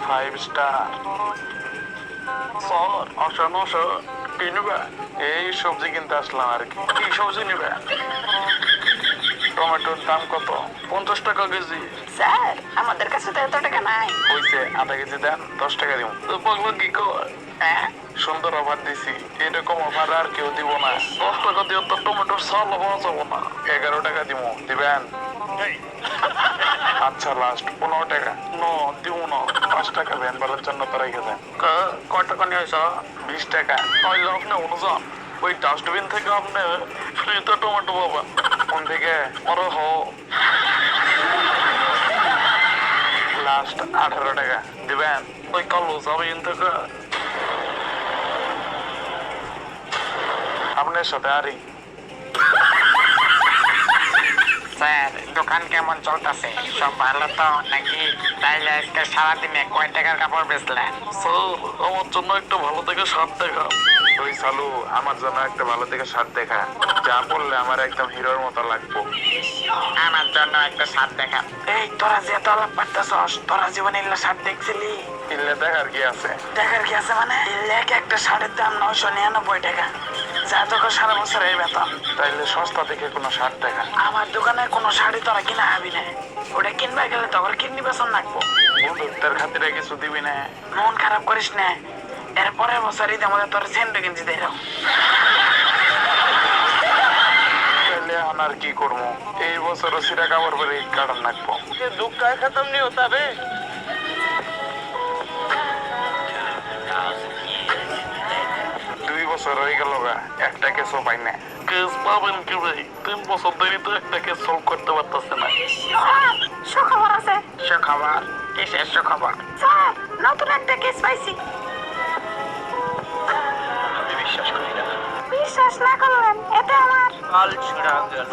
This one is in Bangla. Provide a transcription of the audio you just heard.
5 স্টার। স্যার আসেন আসেন, কি নেবে? এই সবজি কিনতে আসলাম আর কি। কি সবজি নেবে? টমেটোর দাম কত? 50 টাকা কেজি। স্যার আমাদের কাছে তো এত টাকা নাই। হইছে, আধা কেজি দেন, 10 টাকা দিব। পাগলা কি কর? হ্যাঁ সুন্দর অফার দিছি, এরকম অফার আর কেউ দিব না। 10 টাকা দিয়ে তো টমেটোর সাল পাওয়া যাবো না। 11 টাকা দিব, দিবেন? আচ্ছা লাস্ট 15 টাকা। দিব না, 5 টাকা ভ্যান ভাড়ার জন্য তো রেখে দেন। কয় টাকা নিয়ে আসা? 20 টাকা। তাহলে আপনি অনুযান ওই ডাস্টবিন থেকে আপনি ফ্রিতে টমেটো পাবেন। কোন থেকে? আরে হো, লাস্ট 18 টাকা দিবেন? ওই কালো যাবেন থেকে আপনার সাথে আরই। স্যার দোকান কেমন চলতেছে? সব ভালো তো নাকি? তাইলে আজকে সারাদিনে কয় টাকার কাপড় বেচলেন? স্যার আমার জন্য একটা ভালো থেকে শার্ট দেখা। ওই সালু, আমার জন্য একটা ভালো থেকে শার্ট দেখা, যা পড়লে আমার একদম হিরোর মতো লাগবো। আমার জন্য একটা শার্ট দেখা। এই তোরা যে এত আলাপ পারতেছস, তোরা জীবনে এগুলো শার্ট দেখছিলি? কিনলে দেখার কি আছে? দেখার কি আছে মানে? এক একটা শার্টের দাম 999 টাকা, যা তোকে সারা বছর এই বেতন। তাইলে সস্তা থেকে কোনো শার্ট দেখা। আমার দোকানে কোনো শাড়ি তোরা কিনা হাবি না, ওটা কিনবা গেলে তখন কিডনি বেতন রাখবো। বন্ধুত্বের খাতিরে কিছু দিবি না? মন খারাপ করিস না, এরপরের বছর ঈদ আমাদের তোর সেন্ট কিনছি দেখ। তাইলে আর কি করবো? এই বছরও সিরা কাপড় পরে ঈদ কাটান রাখবো। दुख का खत्म नहीं होता बे। 2 বছর হয়ে গেল গা, একটা কেসও পাই না। কেস পাবেন কি ভাই? 3 বছর ধরে তো একটা কেস সলভ করতে পারতেছে না। সুখবর আছে। সুখবর? কিসের সুখবর? স্যার নতুন একটা কেস পাইছি। আমি বিশ্বাস করি না। বিশ্বাস না করলেন এতে আমার কাল ছিঁড়া গেল।